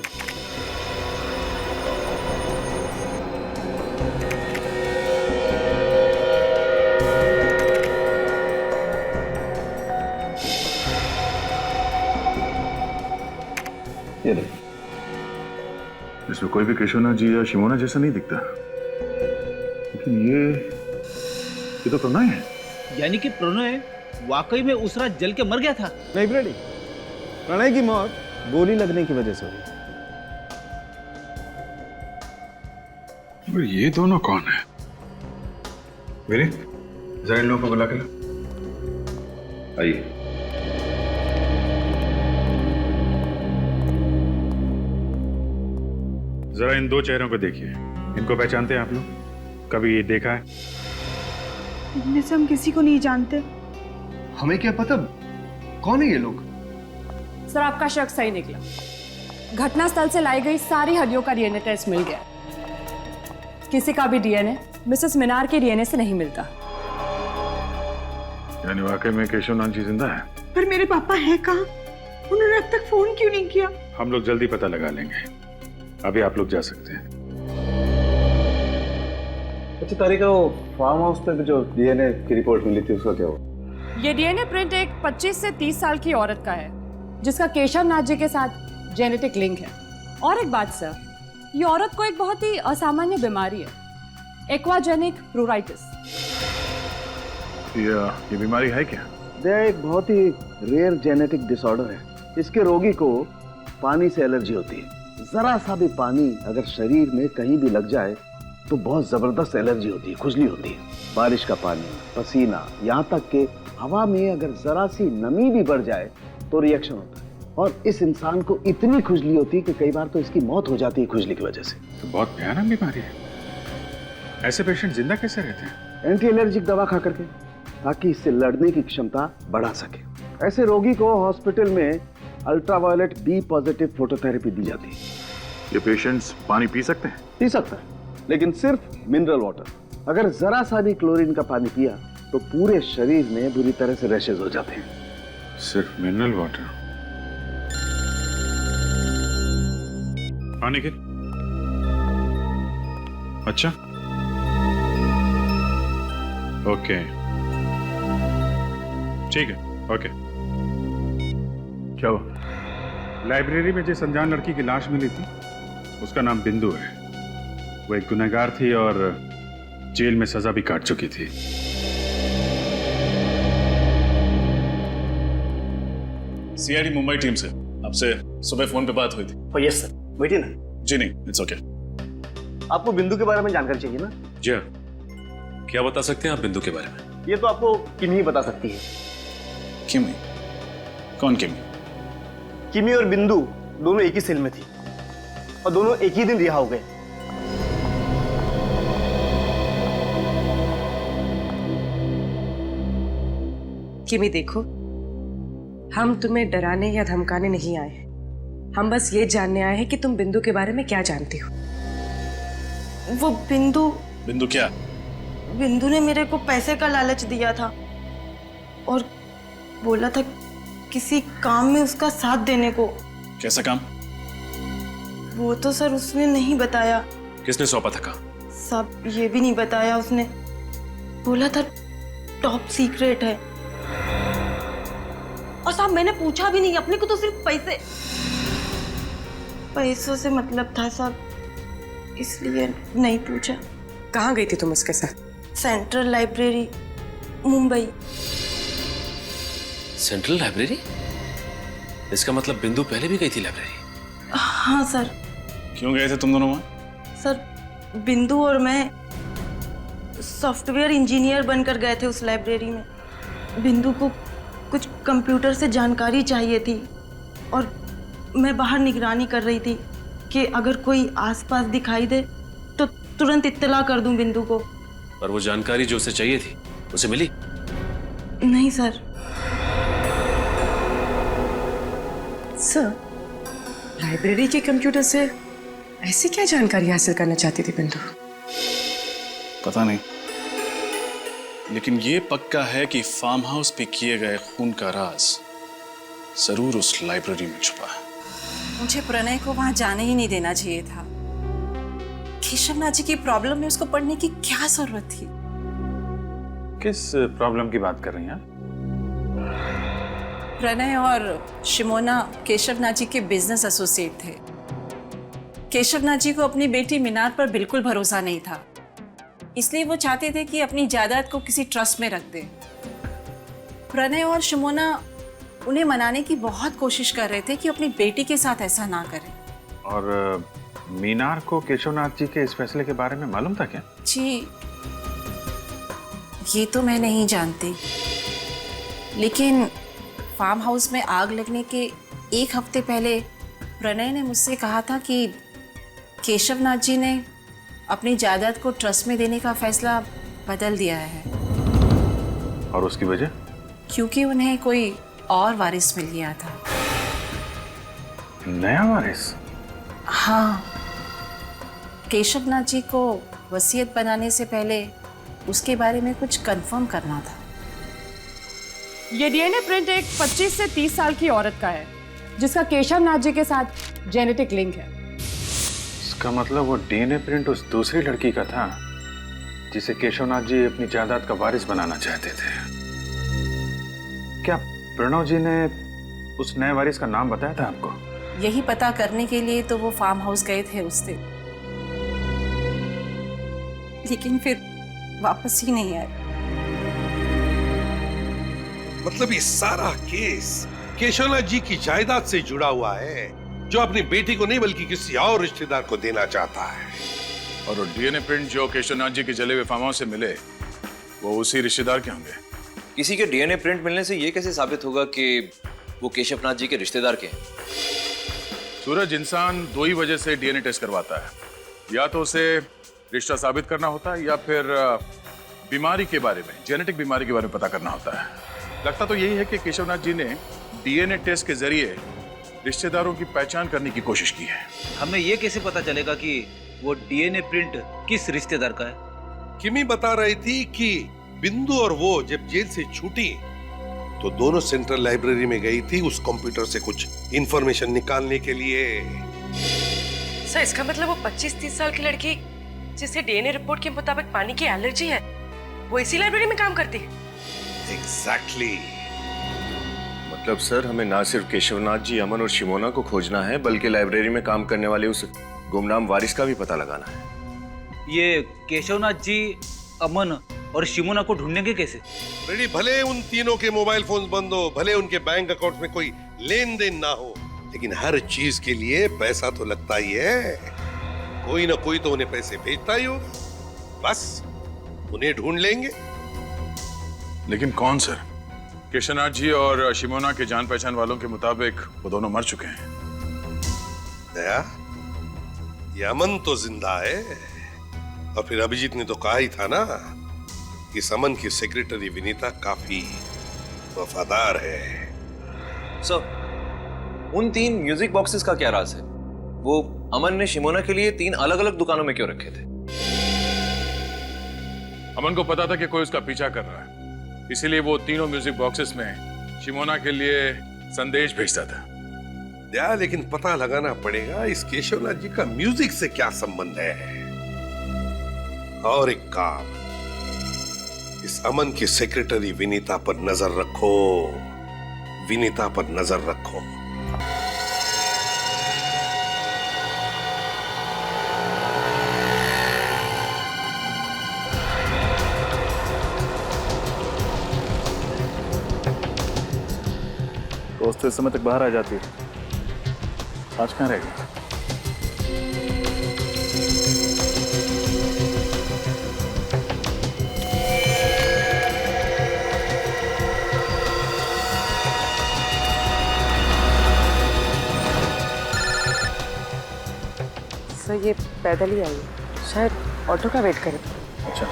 [SPEAKER 7] इसमें कोई भी केशवनाथ जी या शिमोना जैसा नहीं दिखता, लेकिन ये तो प्रणय है।
[SPEAKER 15] यानी कि प्रणय वाकई में उस रात जल के मर गया था?
[SPEAKER 20] नहीं प्रणय, प्रणय की मौत गोली लगने की वजह से हुई।
[SPEAKER 7] और ये दोनों कौन है? मेरे जरा इन लोगों को बुला के लो। आइए। जरा इन दो चेहरों को देखिए, इनको पहचानते हैं आप लोग? कभी ये देखा है?
[SPEAKER 18] इनमें से हम किसी को नहीं जानते।
[SPEAKER 19] हमें क्या पता कौन है ये लोग?
[SPEAKER 13] सर आपका शक सही निकला। घटनास्थल से लाई गई सारी हड्डियों का डीएनए टेस्ट मिल गया। किसी का भी डीएनए मिसेस मीनार के डीएनए से नहीं मिलता।
[SPEAKER 7] यानी वाकई में केशवनाथ जी जिंदा है?
[SPEAKER 18] पर मेरे पापा हैं कहाँ? उन्होंने अब तक फोन क्यों नहीं किया?
[SPEAKER 7] हम लोग जल्दी पता लगा लेंगे, अभी आप लोग जा सकते हैं।
[SPEAKER 20] अच्छा तारिका, वो फार्म हाउस पे जो डीएनए की रिपोर्ट मिली थी उसका क्या हुआ?
[SPEAKER 13] ये डीएनए प्रिंट एक 25 से 30 साल की औरत का है जिसका केशव नाथ जी के साथ जेनेटिक लिंक है। और एक बात सर, ये औरत को एक बहुत ही असामान्य बीमारी है, एक्वाजेनिक प्लूराइटिस।
[SPEAKER 7] ये बीमारी है क्या?
[SPEAKER 20] यह एक बहुत ही रेयर जेनेटिक डिसऑर्डर है। इसके रोगी को पानी से एलर्जी होती है। जरा सा भी पानी अगर शरीर में कहीं भी लग जाए तो बहुत जबरदस्त एलर्जी होती है, खुजली होती है। बारिश का पानी, पसीना, यहाँ तक कि हवा में अगर जरा सी नमी भी बढ़ जाए तो रिएक्शन होता है। और इस इंसान को इतनी खुजली होती है कि कई बार तो इसकी मौत हो जाती है खुजली की वजह से।
[SPEAKER 7] तो बहुत भयानक बीमारी है। ऐसे पेशेंट जिंदा कैसे रहते हैं?
[SPEAKER 20] एंटी एलर्जिक दवा खा करके, ताकि इससे लड़ने की क्षमता बढ़ा सके। ऐसे रोगी को हॉस्पिटल में अल्ट्रावायलेट बी पॉजिटिव फोटोथेरेपी दी जाती है।
[SPEAKER 7] ये पेशेंट्स पानी पी सकते हैं?
[SPEAKER 20] पी सकता है, लेकिन सिर्फ मिनरल वाटर। अगर जरा सा भी क्लोरीन का पानी पिया तो पूरे शरीर में बुरी तरह से रैशेज हो जाते हैं।
[SPEAKER 7] सिर्फ मिनरल वाटर? पानी के? अच्छा, ओके, ठीक है, ओके। क्या हुआ? लाइब्रेरी में जिस अनजान लड़की की लाश मिली थी उसका नाम बिंदु है। वो एक गुनहगार थी और जेल में सजा भी काट चुकी थी।
[SPEAKER 17] सीआईडी मुंबई टीम से आपसे सुबह फोन पे बात हुई थी।
[SPEAKER 19] यस सर, बैठिए ना।
[SPEAKER 17] जी नहीं, इट्स ओके।
[SPEAKER 19] आपको बिंदु के बारे में जानकारी चाहिए ना?
[SPEAKER 9] जी हाँ, क्या बता सकते हैं आप बिंदु के बारे में?
[SPEAKER 19] ये तो आपको किमी बता सकती है।
[SPEAKER 17] किमी? कौन किमी?
[SPEAKER 19] किमी और बिंदु दोनों एक ही सेल में थी और दोनों एक ही दिन रिहा हो गए।
[SPEAKER 13] किमी देखो, हम तुम्हें डराने या धमकाने नहीं आए हैं। हम बस ये जानने आए हैं कि तुम बिंदु के बारे में क्या जानती हो।
[SPEAKER 18] वो बिंदु
[SPEAKER 17] क्या?
[SPEAKER 18] बिंदु ने मेरे को पैसे का लालच दिया था और बोला था किसी काम में उसका साथ देने को।
[SPEAKER 17] कैसा काम?
[SPEAKER 18] वो तो सर उसने नहीं बताया।
[SPEAKER 9] किसने सौंपा था काम?
[SPEAKER 18] सब ये भी नहीं बताया उसने। बोला था टॉप सीक्रेट है। और साहब मैंने पूछा भी नहीं, अपने को तो सिर्फ पैसों से मतलब था साहब, इसलिए नहीं पूछा।
[SPEAKER 13] कहाँ गई थी तुम उसके साथ?
[SPEAKER 18] Central library, Mumbai.
[SPEAKER 9] Central library? इसका मतलब बिंदु पहले भी गई थी लाइब्रेरी?
[SPEAKER 18] हाँ सर।
[SPEAKER 17] क्यों गए थे तुम दोनों वहां?
[SPEAKER 18] सर बिंदु और मैं सॉफ्टवेयर इंजीनियर बनकर गए थे उस लाइब्रेरी में। बिंदु को कुछ कंप्यूटर से जानकारी चाहिए थी और मैं बाहर निगरानी कर रही थी कि अगर कोई आसपास दिखाई दे तो तुरंत इत्तला कर दूं बिंदु को।
[SPEAKER 9] पर वो जानकारी जो उसे चाहिए थी उसे मिली?
[SPEAKER 18] नहीं सर।
[SPEAKER 13] सर, लाइब्रेरी के कंप्यूटर से ऐसी क्या जानकारी हासिल करना चाहती थी बिंदु?
[SPEAKER 17] पता नहीं, लेकिन ये पक्का है कि फार्म हाउस पे किए गए खून का राज जरूर उस लाइब्रेरी में छुपा है।
[SPEAKER 21] मुझे प्रणय को वहां जाने ही नहीं देना चाहिए था। केशवनाथ जी की प्रॉब्लम में उसको पढ़ने की क्या जरूरत थी?
[SPEAKER 7] किस प्रॉब्लम की बात कर रही हैं?
[SPEAKER 21] प्रणय और शिमोना केशवनाथ जी के बिजनेस एसोसिएट थे। केशवनाथ जी को अपनी बेटी मीनार पर बिल्कुल भरोसा नहीं था, इसलिए वो चाहते थे कि अपनी जायदाद को किसी ट्रस्ट में रख दे। प्रणय और शिमोना उन्हें मनाने की बहुत कोशिश कर रहे थे कि अपनी बेटी के साथ ऐसा ना करें।
[SPEAKER 7] और मीनार को केशवनाथ जी के इस फैसले के बारे में मालूम था क्या?
[SPEAKER 21] जी, ये तो मैं नहीं जानती, लेकिन फार्म हाउस में आग लगने के एक हफ्ते पहले प्रणय ने मुझसे कहा था कि केशव नाथ जी ने अपनी जायदाद को ट्रस्ट में देने का फैसला बदल दिया है।
[SPEAKER 7] और उसकी वजह?
[SPEAKER 21] क्योंकि उन्हें कोई और वारिस मिल गया था।
[SPEAKER 7] नया वारिस?
[SPEAKER 21] हाँ, केशव नाथ जी को वसीयत बनाने से पहले उसके बारे में कुछ कंफर्म करना था।
[SPEAKER 5] ये डीएनए प्रिंट एक 25 से 30 साल की औरत का है जिसका केशव नाथ जी के साथ जेनेटिक लिंक है।
[SPEAKER 7] इसका मतलब वो डीएनए प्रिंट उस दूसरी लड़की का था जिसे केशवनाथ जी अपनी जायदाद का वारिस बनाना चाहते थे। क्या प्रणव जी ने उस नए वारिस का नाम बताया था आपको?
[SPEAKER 21] यही पता करने के लिए तो वो फार्म हाउस गए थे उस दिन, लेकिन फिर वापस ही नहीं आए।
[SPEAKER 11] मतलब ये सारा केस केशवनाथ जी की जायदाद से जुड़ा हुआ है, जो अपनी बेटी को नहीं बल्कि किसी और रिश्तेदार को देना चाहता है।
[SPEAKER 17] और वो डीएनए प्रिंट जो केशवनाथ जी के जले हुए फार्म हाउस से मिले वो उसी रिश्तेदार के होंगे।
[SPEAKER 22] किसी के डीएनए प्रिंट मिलने से ये कैसे साबित होगा कि वो केशवनाथ जी के रिश्तेदार के हैं?
[SPEAKER 17] सूरज, इंसान दो ही वजह से डीएनए टेस्ट करवाता है, या तो उसे रिश्ता साबित करना होता है या फिर बीमारी के बारे में, जेनेटिक बीमारी के बारे में पता करना होता है। लगता तो यही है कि केशवनाथ जी ने डीएनए टेस्ट के जरिए रिश्तेदारों की पहचान करने की कोशिश की है।
[SPEAKER 15] हमें ये कैसे पता चलेगा कि वो डीएनए प्रिंट किस रिश्तेदार का है?
[SPEAKER 11] किमी बता रही थी कि बिंदु और वो जब जेल से छूटी तो दोनों सेंट्रल लाइब्रेरी में गई थी उस कंप्यूटर से कुछ इंफॉर्मेशन निकालने के लिए।
[SPEAKER 13] सर, इसका मतलब वो 25-30 साल की लड़की जिसे डीएनए रिपोर्ट के मुताबिक पानी की एलर्जी है, वो इसी लाइब्रेरी में काम करती है?
[SPEAKER 11] एग्जैक्टली।
[SPEAKER 14] मतलब सर, हमें ना सिर्फ केशवनाथ जी, अमन और शिमोना को खोजना है, बल्कि लाइब्रेरी में काम करने वाले उस गुमनाम वारिस का भी पता लगाना है।
[SPEAKER 15] ये केशवनाथ जी, अमन और शिमोना को ढूंढेंगे कैसे?
[SPEAKER 11] रेडी, भले उन तीनों के मोबाइल फोन बंद हो, भले उनके बैंक अकाउंट में कोई लेन देन ना हो, लेकिन हर चीज के लिए पैसा तो लगता ही है। कोई ना कोई तो उन्हें पैसे भेजता ही होगा। बस उन्हें ढूंढ लेंगे।
[SPEAKER 17] लेकिन कौन सर? केशवनाथ जी और शिमोना के जान पहचान वालों के मुताबिक वो दोनों मर चुके हैं।
[SPEAKER 11] दया, ये अमन तो जिंदा है, और फिर अभिजीत ने तो कहा ही था ना कि अमन की सेक्रेटरी विनीता काफी वफादार है।
[SPEAKER 22] सर, उन 3 म्यूजिक बॉक्सेस का क्या राज है? वो अमन ने शिमोना के लिए 3 अलग-अलग दुकानों में क्यों रखे थे?
[SPEAKER 17] अमन को पता था कि कोई उसका पीछा कर रहा है, इसीलिए वो तीनों म्यूजिक बॉक्सेस में शिमोना के लिए संदेश भेजता था।
[SPEAKER 11] दया, लेकिन पता लगाना पड़ेगा इस केशवनाथ जी का म्यूजिक से क्या संबंध है। और एक काम, इस अमन की सेक्रेटरी विनीता पर नजर रखो, विनीता पर नजर रखो।
[SPEAKER 17] दोस्त इस समय तक बाहर आ जाती है, आज कहाँ रहेगी?
[SPEAKER 5] सर, ये पैदल ही आई है, शायद ऑटो का वेट करे।
[SPEAKER 17] अच्छा,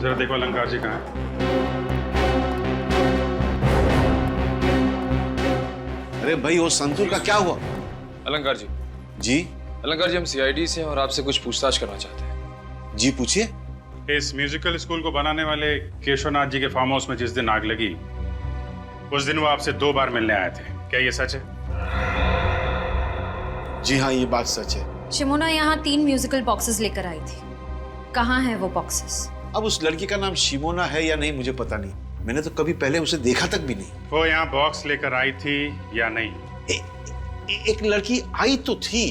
[SPEAKER 7] जरा देखो अलंकार जी कहाँ है?
[SPEAKER 23] अरे भाई, वो संतूर का क्या हुआ?
[SPEAKER 24] अलंकार जी।
[SPEAKER 23] जी
[SPEAKER 24] अलंकार जी, हम सीआईडी से हैं और आपसे कुछ पूछताछ करना चाहते हैं।
[SPEAKER 23] जी पूछिए।
[SPEAKER 7] इस म्यूजिकल स्कूल को बनाने वाले केशवनाथ जी के फार्म हाउस में जिस दिन आग लगी, उस दिन वो आपसे 2 बार मिलने आए थे, क्या ये सच है?
[SPEAKER 23] जी हाँ, ये बात सच है।
[SPEAKER 1] शिमोना यहाँ 3 म्यूजिकल बॉक्सेस लेकर आई थी। कहाँ है वो बॉक्सेस?
[SPEAKER 23] अब उस लड़की का नाम शिमोना है या नहीं मुझे पता नहीं, मैंने तो कभी पहले उसे देखा तक भी नहीं।
[SPEAKER 7] वो यहाँ बॉक्स लेकर आई थी या नहीं?
[SPEAKER 23] एक लड़की आई तो थी।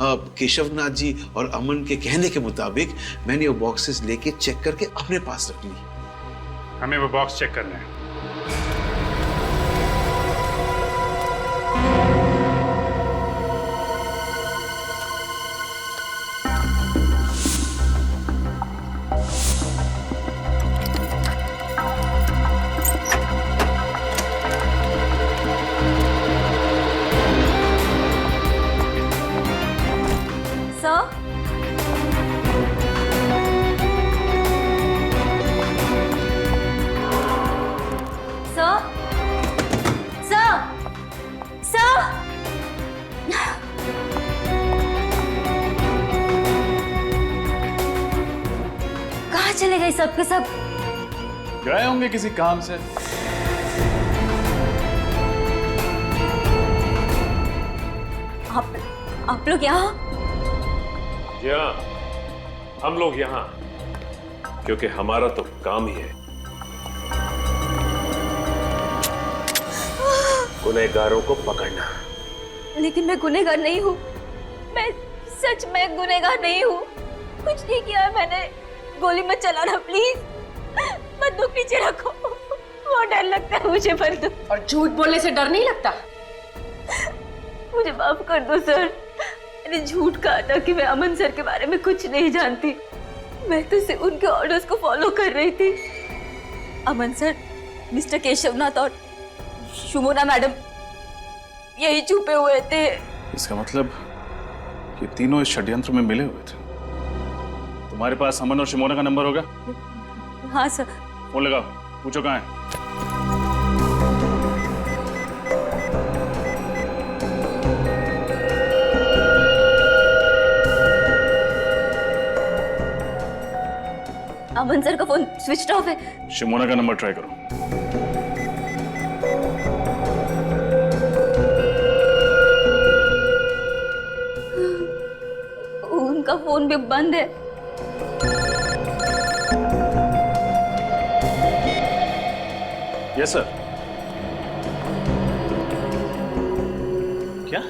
[SPEAKER 23] केशवनाथ जी और अमन के कहने के मुताबिक मैंने वो बॉक्सेस लेके चेक करके अपने पास रख ली।
[SPEAKER 7] हमें वो बॉक्स चेक करना है।
[SPEAKER 16] चले गए सब के सब?
[SPEAKER 17] गए होंगे किसी काम से।
[SPEAKER 16] आप लोग यहाँ?
[SPEAKER 9] जी हाँ, हम लोग यहाँ क्योंकि हमारा तो काम ही है गुनहगारों को पकड़ना।
[SPEAKER 16] लेकिन मैं गुनहगार नहीं हूँ। मैं सच में गुनहगार नहीं हूँ। कुछ नहीं किया है मैंने। गोली मत चलाना प्लीज। बंदूक पीछे रखो। बहुत डर लगता है मुझे बंदूक।
[SPEAKER 5] और झूठ बोलने से डर नहीं लगता?
[SPEAKER 16] मुझे माफ कर दो सर। मैंने झूठ कहा था कि मैं अमन सर के बारे में कुछ नहीं जानती। मैं तो सिर्फ उनके ऑर्डर्स को फॉलो कर रही थी। अमन सर, मिस्टर केशवनाथ और शिमोना मैडम यही छुपे हुए थे।
[SPEAKER 17] इसका मतलब ये तीनों इस षड्यंत्र में मिले हुए थे। तुम्हारे पास अमन और शिमोना का नंबर होगा?
[SPEAKER 16] हाँ सर।
[SPEAKER 17] फोन लगाओ, पूछो कहाँ है।
[SPEAKER 16] अमन सर का फोन स्विच ऑफ है।
[SPEAKER 17] शिमोना का नंबर ट्राई करो।
[SPEAKER 16] उनका फोन भी बंद है।
[SPEAKER 17] Yes sir. क्या?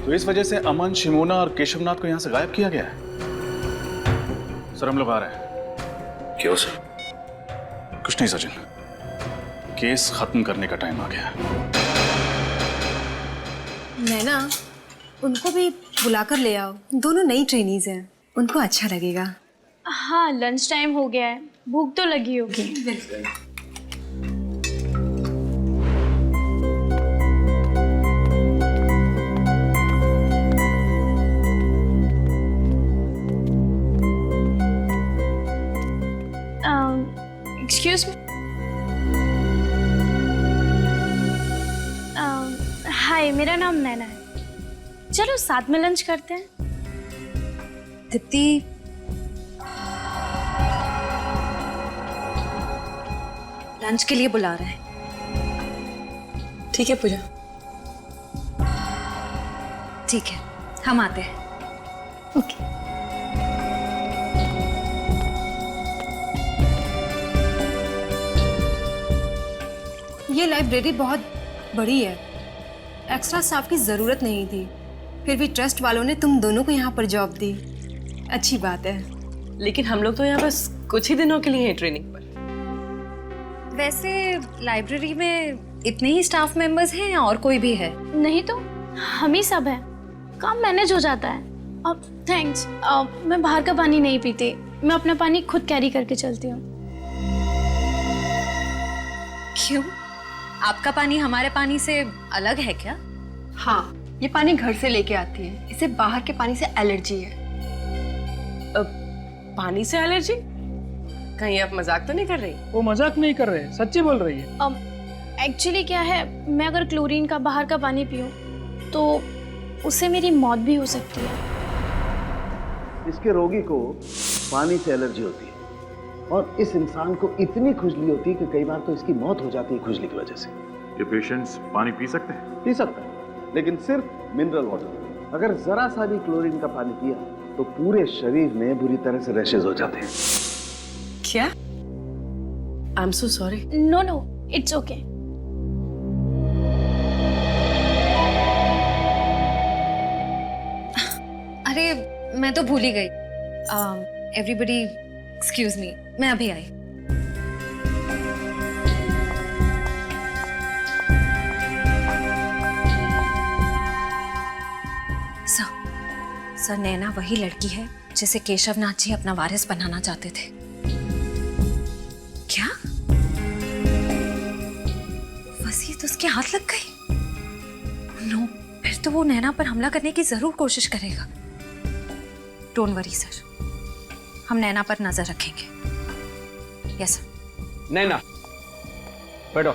[SPEAKER 17] तो इस वजह से अमन, शिमोना और केशवनाथ को यहां से गायब किया गया है? सर हम लोग आ रहे हैं।
[SPEAKER 9] क्यों सर?
[SPEAKER 17] कुछ नहीं सचिन, केस खत्म करने का टाइम आ गया है।
[SPEAKER 6] नैना, उनको भी बुलाकर ले आओ। दोनों नई ट्रेनीज हैं, उनको अच्छा लगेगा।
[SPEAKER 8] हाँ, लंच टाइम हो गया है, भूख तो लगी होगी।
[SPEAKER 6] बिल्कुल।
[SPEAKER 8] Excuse me. हाय, मेरा नाम नैना है। चलो साथ में लंच करते हैं।
[SPEAKER 6] दीप्ति, लंच के लिए बुला रहे हैं। ठीक है पूजा।
[SPEAKER 16] ठीक है, हम आते हैं।
[SPEAKER 6] ओके। ये लाइब्रेरी बहुत बड़ी है, एक्स्ट्रा स्टाफ की ज़रूरत नहीं थी, फिर भी ट्रस्ट वालों ने तुम दोनों को यहाँ पर जॉब दी। अच्छी बात है।
[SPEAKER 13] लेकिन हम लोग तो यहाँ बस कुछ ही दिनों के लिए हैं ट्रेनिंग पर।
[SPEAKER 16] वैसे लाइब्रेरी में इतने ही स्टाफ मेंबर्स हैं या और कोई भी है?
[SPEAKER 8] नहीं तो हम ही सब हैं, काम मैनेज हो जाता है। अब थैंक्स। मैं बाहर का पानी नहीं पीती, मैं अपना पानी खुद कैरी करके चलती हूँ।
[SPEAKER 16] क्यों? आपका पानी हमारे पानी से अलग है क्या?
[SPEAKER 6] हाँ, ये पानी घर से लेके आती है, इसे बाहर के पानी से एलर्जी है।
[SPEAKER 13] पानी से एलर्जी? कहीं आप मजाक तो नहीं कर रही?
[SPEAKER 10] वो मजाक नहीं कर रहे, सच्ची बोल रही है।
[SPEAKER 8] एक्चुअली क्या है, मैं अगर क्लोरीन का बाहर का पानी पीऊं तो उससे मेरी मौत भी हो सकती है।
[SPEAKER 20] इसके रोगी को पानी से एलर्जी होती है और इस इंसान को इतनी खुजली होती है कि कई बार तो इसकी मौत हो जाती है खुजली की वजह से।
[SPEAKER 17] ये पेशेंट्स पानी पी सकते हैं?
[SPEAKER 20] पी सकता है, लेकिन सिर्फ मिनरल वाटर। अगर जरा सा भी क्लोरीन का पानी पिया तो पूरे शरीर में बुरी तरह से रैशेज हो जाते हैं।
[SPEAKER 13] क्या? I am so sorry.
[SPEAKER 8] No no, it's okay.
[SPEAKER 1] अरे मैं तो भूल ही गई। एवरीबडी एक्सक्यूज मी, मैं अभी आई। सर, नैना वही लड़की है जिसे केशवनाथ जी अपना वारिस बनाना चाहते थे। क्या वसीयत उसके हाथ लग गई? नो, फिर तो वो नैना पर हमला करने की जरूर कोशिश करेगा। डोंट वरी सर, हम नैना पर नजर रखेंगे। Yes sir.
[SPEAKER 2] नैना बैठो।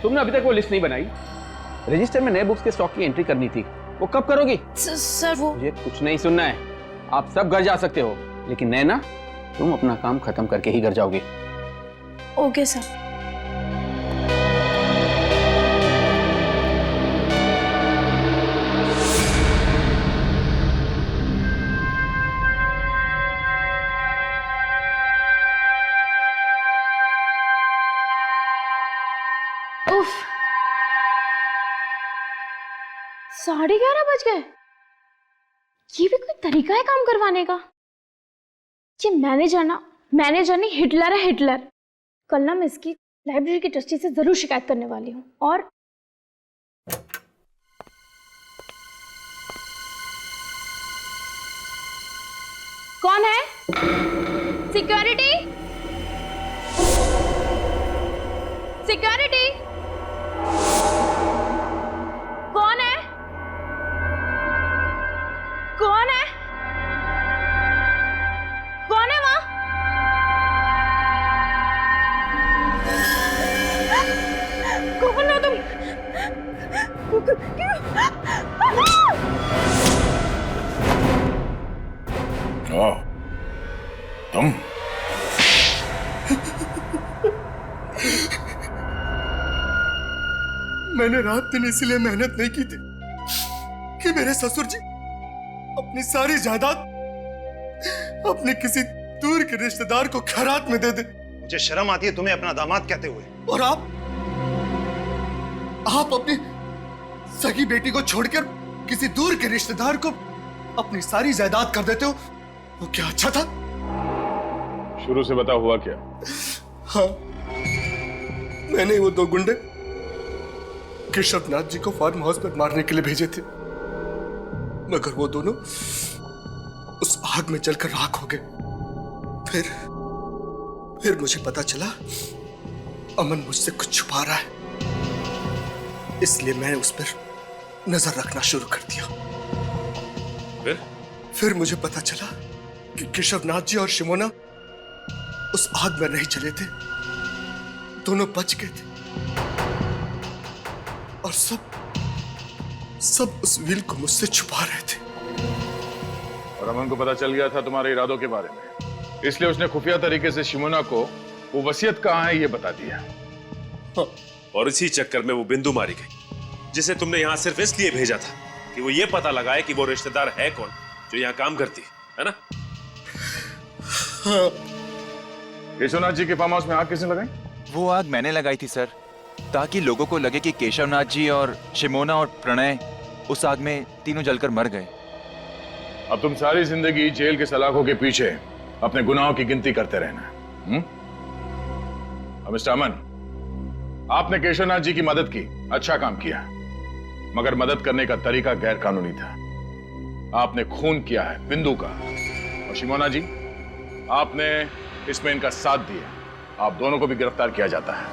[SPEAKER 2] तुमने अभी तक वो लिस्ट नहीं बनाई। रजिस्टर में नए बुक्स के स्टॉक की एंट्री करनी थी, वो कब करोगी?
[SPEAKER 8] सर वो
[SPEAKER 2] मुझे कुछ नहीं सुनना है। आप सब घर जा सकते हो, लेकिन नैना तुम अपना काम खत्म करके ही घर जाओगे।
[SPEAKER 8] Okay sir. उफ, 11:30 बज गए। ये भी कोई तरीका है काम करवाने का? ये मैनेजर नहीं, हिटलर है, हिटलर। कल ना मैं इसकी लाइब्रेरी की ट्रस्टी से जरूर शिकायत करने वाली हूँ। और कौन है? सिक्योरिटी, सिक्योरिटी, कौन है? कौन है? कौन है वहां? कौन हो तुम?
[SPEAKER 17] ओ, तुम?
[SPEAKER 19] मैंने रात दिन इसलिए मेहनत नहीं की थी कि मेरे ससुर जी अपनी सारी जायदाद अपने किसी दूर के रिश्तेदार को खैरात में दे दे।
[SPEAKER 3] मुझे शर्म आती है तुम्हें अपना दामाद कहते हुए।
[SPEAKER 19] और आप अपनी सगी बेटी को छोड़कर किसी दूर के रिश्तेदार को अपनी सारी जायदाद कर देते हो। वो क्या अच्छा था?
[SPEAKER 17] शुरू से बता हुआ क्या?
[SPEAKER 19] हाँ, मैंने वो दो गुंडे केशवनाथ जी को फार्म हाउस पर मारने के लिए भेजे थे, मगर वो दोनों उस आग में जलकर राख हो गए। फिर मुझे पता चला अमन मुझसे कुछ छुपा रहा है, इसलिए मैंने उस पर नजर रखना शुरू कर दिया। फिर मुझे पता चला कि केशवनाथ जी और शिमोना उस आग में नहीं जले थे, दोनों बच गए थे। और सब उस व्हील को मुझसे छुपा रहे थे।
[SPEAKER 17] और अमन को पता चल गया था तुम्हारे इरादों के बारे में, इसलिए उसने खुफिया तरीके से शिमोना को वो वसीयत कहाँ है ये बता दिया।
[SPEAKER 9] हाँ। और इसी चक्कर में वो बिंदु मारी गई, जिसे तुमने यहाँ सिर्फ इसलिए भेजा था कि वो ये पता लगाए कि वो रिश्तेदार है कौन जो यहाँ काम करती है ना?
[SPEAKER 17] हाँ। केशवनाथ जी के फार्म हाउस में आग किसने लगाई?
[SPEAKER 4] वो आग मैंने लगाई थी सर, ताकि लोगों को लगे कि केशवनाथ जी और शिमोना और प्रणय उस आग में तीनों जलकर मर गए।
[SPEAKER 17] अब तुम सारी जिंदगी जेल के सलाखों के पीछे अपने गुनाहों की गिनती करते रहना। मिस्टर अमन, आपने केशवनाथ जी की मदद की, अच्छा काम किया, मगर मदद करने का तरीका गैर कानूनी था। आपने खून किया है बिंदु का, और शिमोना जी आपने इसमें इनका साथ दिया। आप दोनों को भी गिरफ्तार किया जाता है।